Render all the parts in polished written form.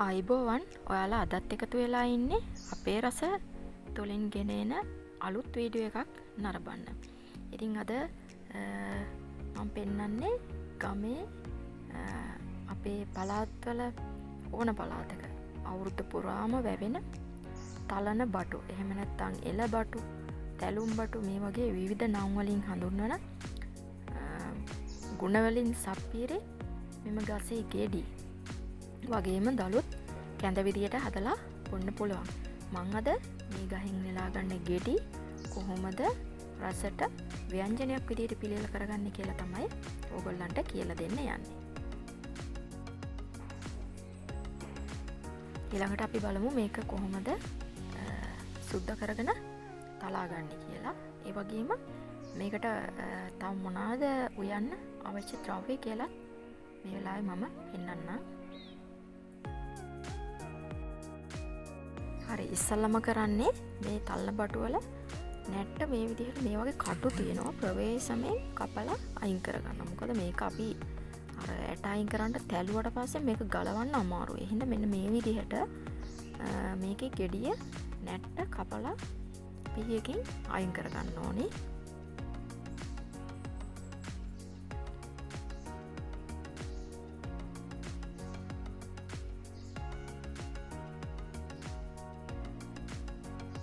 ආයිබෝවන් ඔයාලා අදත් එකතු වෙලා ඉන්නේ අපේ රස තුළින් ගෙනෙන අලුත් වීඩියෝ එකක් නරඹන්න. ඉතින් අද මම පෙන්නන්නේ ගමේ අපේ පළාත්වල ඕන පළාතක අවුරුද්ද පුරාම වැවෙන තලන බටු, එහෙම නැත්නම් එළබටු, තැලුම් බටු මේ වගේ විවිධ නම් වලින් හඳුන්වන ගුණ වලින් සප්පිරි මෙම ගසේ ගෙඩි වගේම දලුත් කැඳ විදියට හදලා බොන්න පුළුවන්. මං අද මේ ගහෙන් නෙලා ගන්න ගෙඩි කොහොමද රසට ව්‍යංජනයක් විදියට පිළියෙල කරගන්නේ කියලා තමයි ඕගොල්ලන්ට කියලා දෙන්න යන්නේ. ඊළඟට අපි බලමු මේක කොහොමද සුද්ධ කරගෙන තලා ගන්න කියලා. ඒ වගේම මේකට තව මොනවාද උයන්න අවශ්‍ය ද්‍රව්‍ය කියලා මේ වෙලාවේ මම පෙන්නන්නම්. හරි, ඉස්සල්ලාම කරන්නේ මේ තල්න බටු වල නැට්ට මේ විදිහට මේ වගේ කටු තියෙනවා ප්‍රවේශමෙන් කපලා අයින් කරගන්න. මොකද මේක අපි අර ඇට අයින් කරන්න තැළුවට පස්සේ මේක ගලවන්න අමාරුයි. එහෙනම් මෙන්න මේ විදිහට මේකේ ගෙඩිය නැට්ට කපලා පිහියකින් අයින් කරගන්න ඕනේ.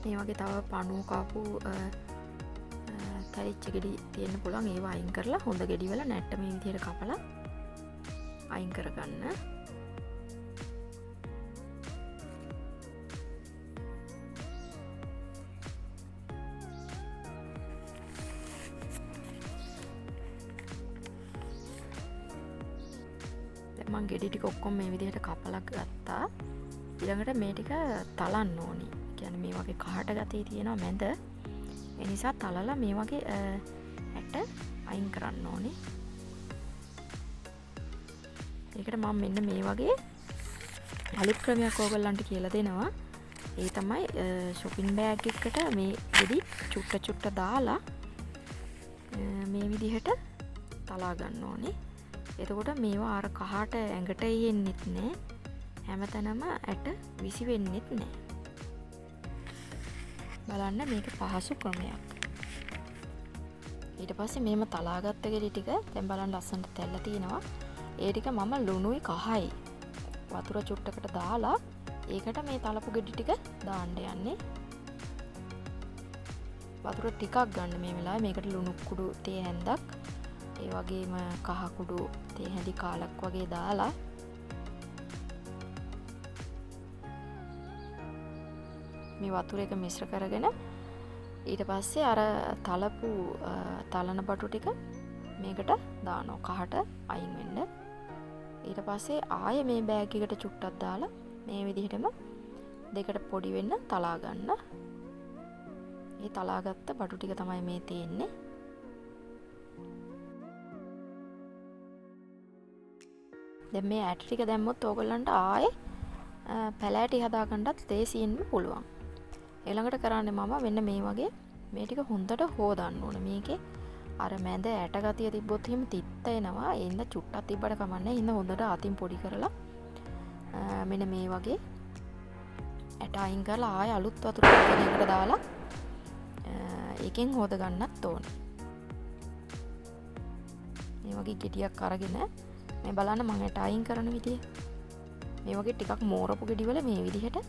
මේ වගේ තව පණුව කාපු තැලිච්ච ගෙඩි තියෙන්න පුළුවන්. ඒවා අයින් කරලා හොඳ ගෙඩි වල නැට්ට මේ විදිහට කපලා අයින් කරගන්න. දැන් මම ගෙඩි ටික ඔක්කොම මේ විදිහට කපලා ගත්තා. ඊළඟට මේ ටික තලන්න ඕනි. කියන්නේ මේ වගේ කහට ගතිය තියෙනවා මැද. ඒ නිසා තලලා මේ වගේ ඇට අයින් කරන්න ඕනේ. ඒකට මම මෙන්න මේ වගේ අලුත් ක්‍රමයක් ඕගොල්ලන්ට කියලා දෙනවා. ඒ තමයි shopping bag එකකට මේ ගෙඩි චුට්ට චුට්ට දාලා මේ විදිහට තලා ගන්න ඕනේ. එතකොට මේවා අර කහට ඇඟට එන්නෙත් නෑ. හැමතැනම ඇට විසි වෙන්නෙත් නෑ. බලන්න මේක පහසු ක්‍රමයක්. ඊට පස්සේ මේම තලාගත්ත ගෙඩි ටික දැන් බලන්න ලස්සනට තැල්ලා තිනවා. ඒ ටික මම ලුණුයි කහයි වතුර චුට්ටකට දාලා ඒකට මේ තලපු ගෙඩි ටික දාන්න යන්නේ. වතුර ටිකක් ගන්න මේ වෙලාවේ. මේකට ලුණු කුඩු තේ හැන්දක් ඒ වගේම කහ කුඩු තේ හැඳි කාලක් වගේ දාලා මේ වතුර එක මිශ්‍ර කරගෙන ඊට පස්සේ අර තලපු තලන බටු ටික මේකට දානවා කහට අයින් වෙන්න. ඊට පස්සේ ආයේ මේ බෑග් එකට චුට්ටක් දාලා මේ විදිහටම දෙකට පොඩි වෙන්න තලා ගන්න. මේ තලාගත්ත බටු ටික තමයි මේ තියෙන්නේ. දැන් මේ ඇට ටික දැම්මොත් ඕගොල්ලන්ට ආයේ පැලෑටි හදාගන්නත් ලේසියෙන් පුළුවන්. ඊළඟට කරන්නේ මම මෙන්න මේ වගේ මේ ටික හොඳට හොදන්න ඕනේ. මේකේ අර මැද ඇට ගතිය තිබ්බොත් එහෙම තිත්ත එනවා. ඒ ඉඳ චුට්ටක් තිබ්බට කමන්නේ. ඉඳ හොඳට අතින් පොඩි කරලා මෙන්න මේ වගේ ඇට අයින් කරලා ආය අලුත් වතුර ටිකකට දාලා ඒකෙන් හොද ගන්නත් ඕනේ. මේ වගේ ගෙඩියක් අරගෙන මේ බලන්න මම ඇට අයින් කරන විදිය. මේ වගේ ටිකක් මෝරපු ගෙඩි වල මේ විදිහට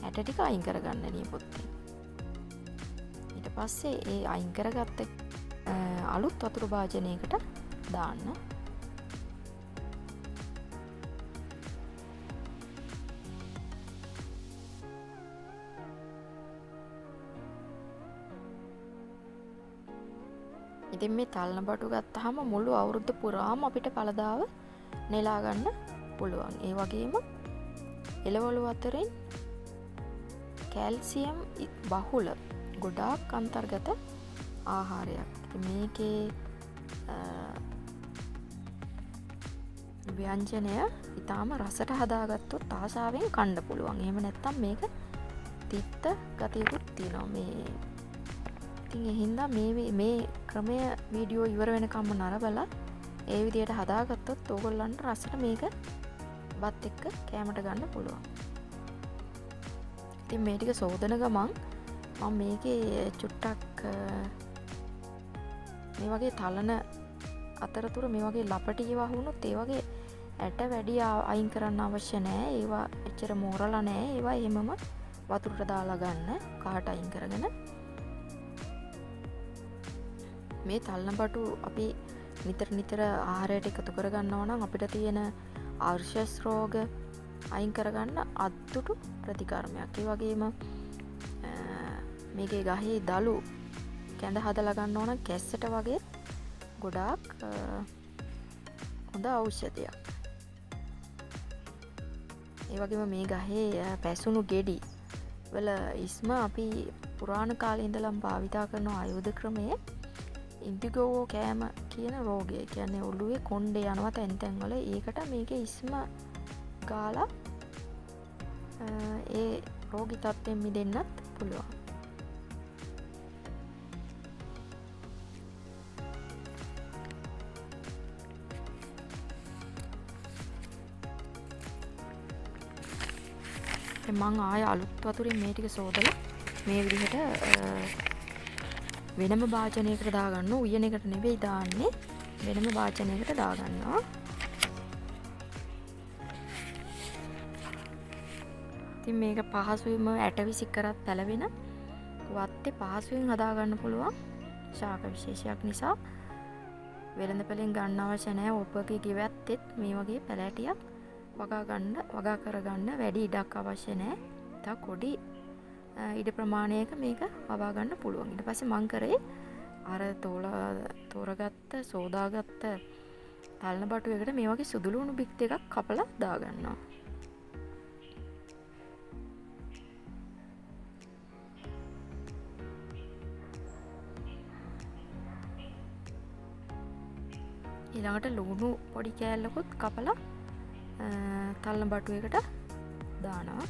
ඇට ටික අයින් කරගන්න නියපොත්තෙන්. ඊට පස්සේ ඒ අයින් කරගත්ත අලුත් වතුර භාජනයකට දාන්න. ඉතින් මේ තල්න බටු ගත්තාම මුළු අවුරුද්ද පුරාම අපිට පළදාව නෙලා ගන්න පුළුවන්. ඒ වගේම එළවලු අතරින් කැල්සියම් බහුල ගොඩාක් අන්තර්ගත ආහාරයක්. මේකේ ව්‍යංජනය ඊටාම රසට හදාගත්තොත් ආසාවෙන් කන්න පුළුවන්. එහෙම නැත්නම් මේක තිත්ත ගතියකුත් තියෙනවා. මේ ඉතින් ඒ හින්දා මේ ක්‍රමය වීඩියෝ ඉවර වෙනකම්ම නරඹලා ඒ විදිහට හදාගත්තොත් ඕගොල්ලන්ට රසට මේක බත් එක්ක කෑමට ගන්න පුළුවන්. ඉතින් මේ ටික සෝදන ගමන් මම මේකේ චුට්ටක් මේ වගේ තලන අතරතුර මේ වගේ ලපටි ඒවා වුණොත් ඒ වගේ ඇට වැඩි අයින් කරන්න අවශ්‍ය නැහැ. ඒවා එච්චර මෝරලා නැහැ. ඒවා එහෙමම වතුරට දාලා ගන්න කාට අයින් කරගෙන. මේ තල්නබටු අපි නිතර ආහාරයට එකතු කරගන්නවා නම් අපිට තියෙන ආර්ශස් රෝග අයින් කරගන්න අද්දුටු ප්‍රතිකර්මයක්. ඒ වගේම මේකේ ගහේ දලු කැඳ හදලා ගන්නවා නම් කැස්සට වගේ ගොඩාක් හොඳ ඖෂධයක්. ඒ වගේම මේ ගහේ පැසුණු ගෙඩි වල ඉස්ම අපි පුරාණ කාලේ ඉඳලම භාවිතා කරන ආයුධ ක්‍රමයේ ඉන්ඩිගෝ කෑම කියන රෝගය. කියන්නේ ඔළුවේ කොණ්ඩේ යනවා තැන් තැන් වල. ඒකට මේකේ ඉස්ම ගාලා ඒ රෝගී තත්ත්වෙන් මිදෙන්නත් පුළුවන්. මං ආය අලුත් වතුරින් මේ ටික සෝදලා මේ විදිහට වෙනම භාජනයකට දාගන්න. උයනයකට නෙවෙයි දාන්නේ, වෙනම භාජනයකට දාගන්නවා. ඉතින් මේක පහසුවෙන්ම ඇට විසික් කරත් පැලවෙන වත්තේ පහසුවෙන් හදාගන්න පුළුවන් ශාක විශේෂයක් නිසා වෙළඳපොලෙන් ගන්න අවශ්‍ය නැහැ. ඔබගේ ගෙවැත්තෙත් මේ වගේ පැලෑටියක් වගා කරගන්න වැඩි ඉඩක් අවශ්‍ය නැහැ. තා කොඩි ඉඩ ප්‍රමාණයක මේක වවා ගන්න පුළුවන්. ඊට පස්සේ මං කරේ අර තෝරගත්ත සෝදාගත්ත තල්න බටු එකට මේ වගේ සුදු ලුණු බික් දෙකක් කපලා දාගන්නවා. ඊළඟට ලුණු පොඩි කෑල්ලකුත් කපලා තල්න බටු එකට දානවා.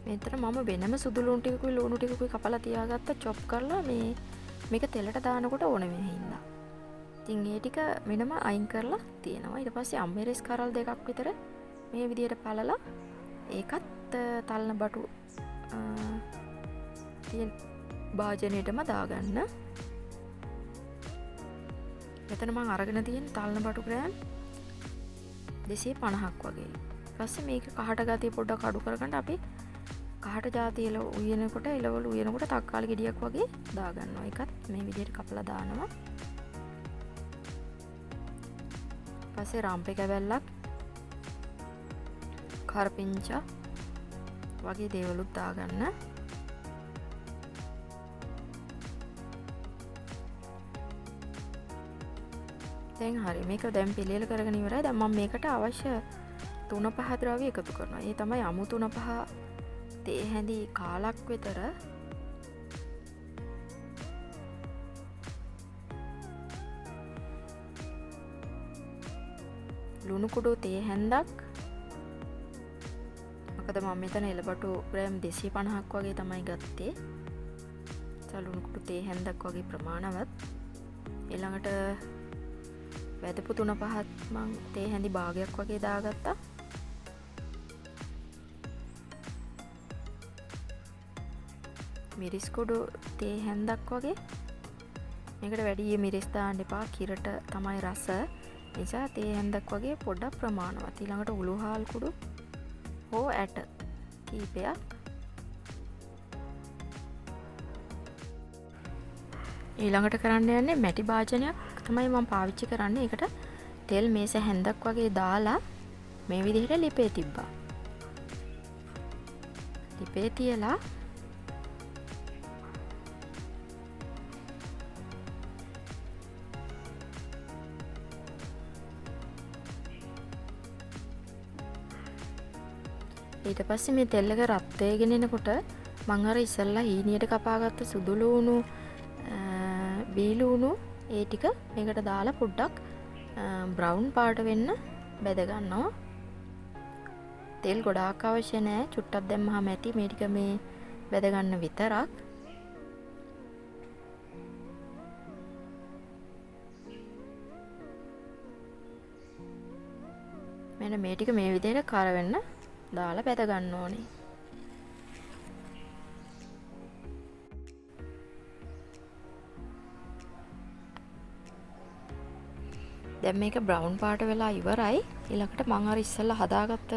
මෙතන මම වෙනම සුදු ලුණු ටිකකුයි ලුණු ටිකකුයි කපලා තියාගත්ත චොප් කරලා මේක තෙලට දානකොට ඕන වෙන හින්දා. ඉතින් ඒ ටික වෙනම අයින් කරලා තියෙනවා. ඊට පස්සේ අම්බෙරස් කරල් දෙකක් විතර මේ විදියට පළලා ඒකත් තල්න බටු තියෙන භාජනයටම දාගන්න. මෙතන මම අරගෙන තියෙන තල්න බටු ග්‍රෑම් 250ක් වගේ. ඊට පස්සේ මේක කහට ගතිය පොඩ්ඩක් අඩු කරගන්න අපි කහට ජාතිය උයනකොට එළවලු උයනකොට තක්කාලි ගෙඩියක් වගේ දාගන්නවා. ඒකත් මේ විදිහට කපලා දානවා. පස්සේ රම්පේ කැවැල්ලක් කරපිංචා වගේ දේවලුත් දාගන්න. දැන් හරි මේක දැන් පිළියෙල කරගෙන ඉවරයි. දැන් මම මේකට අවශ්‍ය 3-5 ද්‍රව්‍ය එකතු කරනවා. ඒ තමයි අමු 3-5 තේ හැඳි කාලක් විතර ලුණු කුඩු තේ හැන්දක්. මොකද මම මෙතන එළබටු ග්‍රෑම් 250ක් වගේ තමයි ගත්තේ. ලුණු කුඩු තේ හැන්දක් වගේ ප්‍රමාණවත්. ඊළඟට වැදපු 3-5ත් මං තේ හැඳි භාගයක් වගේ දාගත්තා. මිරිස් කුඩු තේ හැන්දක් වගේ. මේකට වැඩි මිරිස් දාන්න එපා. කිරට තමයි රස. නිසා තේ හැන්දක් වගේ පොඩ්ඩක් ප්‍රමාණවත්. ඊළඟට උළුහාල් කුඩු හෝ ඇට කීපයක්. ඊළඟට කරන්න යන්නේ මැටි භාජනයක් තමයි මම පාවිච්චි කරන්නේ. ඒකට තෙල් මේස හැන්දක් වගේ දාලා මේ විදිහට ලිපේ තිබ්බා. ලිපේ තියලා ඊට පස්සේ මේ තෙල් එක රත් වෙගෙන එනකොට මම අර ඉස්සල්ලා හීනියට කපාගත්ත සුදු ලුණු බීලුණු ඒ ටික මේකට දාලා පොඩ්ඩක් බ්‍රවුන් පාට වෙන්න බෙද ගන්නවා. තෙල් ගොඩාක් අවශ්‍ය නැහැ. චුට්ටක් දැම්මහම ඇති මේ ටික මේ බෙද ගන්න විතරක්. මෙන්න මේ ටික මේ විදිහට කර වෙන්න දාලා බෙද ගන්න ඕනේ. දැන් මේක බ්‍රවුන් පාට වෙලා ඉවරයි. ඊළඟට මම අර ඉස්සෙල්ලා හදාගත්ත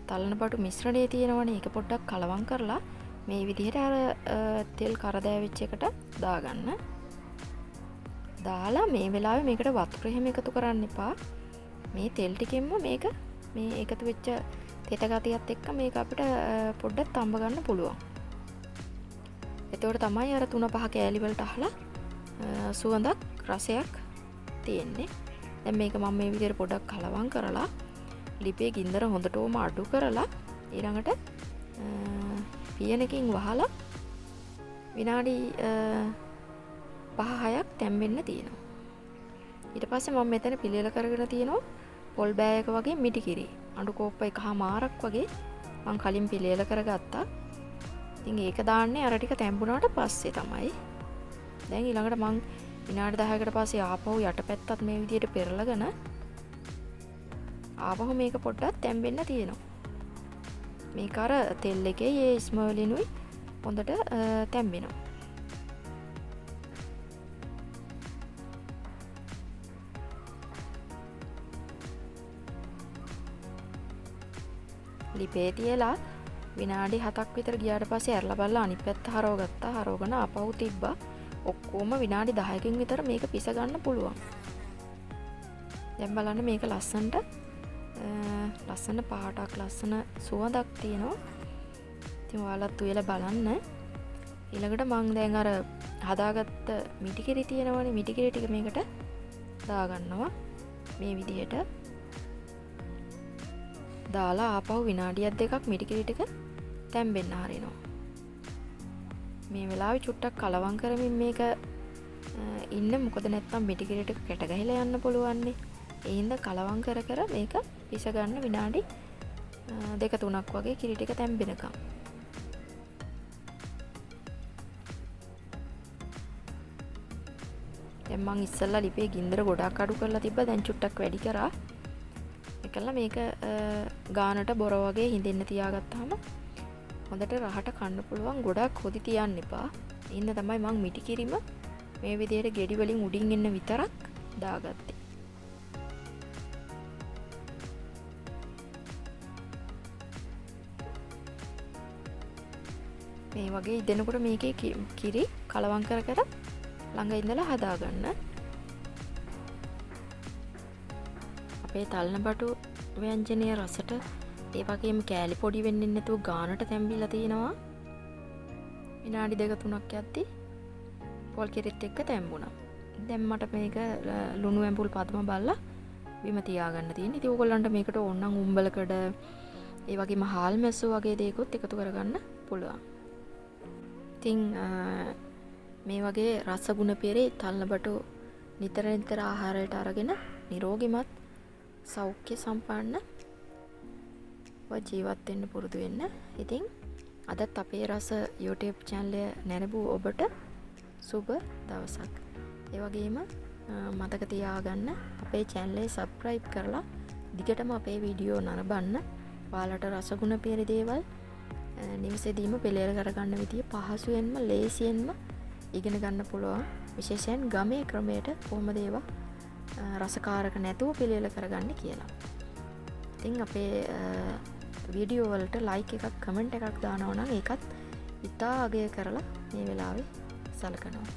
තලන බටු මිශ්‍රණය තියෙනවනේ. ඒක පොඩ්ඩක් කලවම් කරලා මේ විදිහට අර තෙල් කරදෑවිච්ච එකට දාගන්න. දාලා මේ වෙලාවේ මේකට වතුර එහෙම එකතු කරන්න එපා. මේ තෙල් ටිකෙන්ම මේක මේ එකතු වෙච්ච තෙත ගතියත් එක්ක මේක අපිට පොඩ්ඩක් තඹ ගන්න පුළුවන්. එතකොට තමයි අර 3-5 කෑලි වලට අහලා සුවඳක් රසයක් තියෙන්නේ. දැන් මේක මම මේ විදිහට පොඩ්ඩක් කලවම් කරලා ලිපේ ගින්දර හොඳටම අඩු කරලා ඊළඟට පියනකින් වහලා විනාඩි 5-6ක් තැම්බෙන්න තියෙනවා. ඊට පස්සේ මම මෙතන පිළියෙල කරගෙන තියෙනවා පොල් බෑයක වගේ මිටි කිරි. අඬු කෝප්ප එකහමාරක් වගේ මම කලින් පිළියෙල කරගත්තා. ඉතින් ඒක දාන්නේ අර ටික තැම්බුණාට පස්සේ තමයි. දැන් ඊළඟට මම විනාඩි 10කට පස්සේ ආපහු යටපැත්තත් මේ විදිහට පෙරලගෙන ආපහු මේක පොඩ්ඩක් තැම්බෙන්න තියෙනවා. මේක අර තෙල් එකේ ඒ ස්මර්ලිනුයි හොඳට තැම්බෙනවා. ලිපේ තියලා විනාඩි 7ක් විතර ගියාට පස්සේ ඇරලා බලලා අනිත් පැත්ත හරව ගත්තා. හරවගෙන ආපහු තිබ්බා. ඔක්කොම විනාඩි 10කින් විතර මේක පිස ගන්න පුළුවන්. දැන් බලන්න මේක ලස්සන පාටක් ලස්සන සුවඳක් තියෙනවා. ඉතින් ඔයාලත් උයලා බලන්න. ඊළඟට මම දැන් අර හදාගත්ත මිටි කිරි තියෙනවනේ මිටි කිරි ටික මේකට දාගන්නවා. මේ විදිහට දාලා ආපහු විනාඩියක් දෙකක් මිටි කිරි ටික තැම්බෙන්න හරිනවා. මේ වෙලාවේ චුට්ටක් කලවම් කරමින් මේක ඉන්න මොකද නැත්තම් මිටි කිරි ටික කැට ගහලා යන්න පුළුවන්නේ. ඒ හින්දා කලවම් කර කර මේක පිස ගන්න විනාඩි 2-3ක් වගේ කිරි ටික තැම්බෙනකම්. දැන් මං ඉස්සෙල්ලා ලිපේ ගින්දර ගොඩක් අඩු කරලා තිබ්බා. දැන් චුට්ටක් වැඩි කරා. ඒකලා මේක ගානට බොර වගේ හිඳෙන්න තියාගත්තාම හොඳට රහට කන්න පුළුවන්. ගොඩක් හොදි තියන්න එපා. ඉන්න තමයි මං මිටි කිරිම මේ විදිහට ගෙඩි වලින් උඩින් එන්න විතරක් දාගත්තේ. මේ වගේ ඉදෙනකොට මේකේ කිරි කලවම් කර කර ළඟ ඉඳලා හදාගන්න. අපේ තල්න බටු ව්‍යංජනය රසට ඒ වගේම කෑලි පොඩි වෙන්නේ නැතුව ගානට තැම්බිලා තිනවා. විනාඩි 2-3ක් යද්දි පොල් කිරිත් එක්ක තැම්බුණා. දැන් මට මේක ලුණු ඇඹුල් පදම බලලා බිම තියාගන්න තියෙනවා. ඉතින් ඕගොල්ලන්ට මේකට ඕන නම් උම්බලකඩ ඒ වගේම හාල් මැස්සු වගේ දේකුත් එකතු කරගන්න පුළුවන්. ඉතින් මේ වගේ රසගුණ පිරි තල්න බටු නිතර නිතර ආහාරයට අරගෙන නිරෝගිමත් සෞඛ්‍ය සම්පන්න ජීවත් වෙන්න පුරුදු වෙන්න. ඉතින් අදත් අපේ රස YouTube channel එක නැරඹු ඔබට සුබ දවසක්. ඒ වගේම මතක තියාගන්න අපේ channel එක subscribe කරලා දිගටම අපේ වීඩියෝ නරඹන්න. ඔයාලට රසගුණ පිරි දේවල් නිවසේදීම පෙළෙල කරගන්න විදිය පහසුවෙන්ම ලේසියෙන්ම ඉගෙන ගන්න පුළුවන්. විශේෂයෙන් ගමේ ක්‍රමයට කොහොමද ඒවා රසකාරක නැතුව පිළියෙල කරගන්න කියලා. ඉතින් අපේ වීඩියෝ වලට ලයික් එකක් කමෙන්ට් එකක් දානවා නම් ඒකත් ඉතා අගය කරලා මේ වෙලාවේ සලකනවා.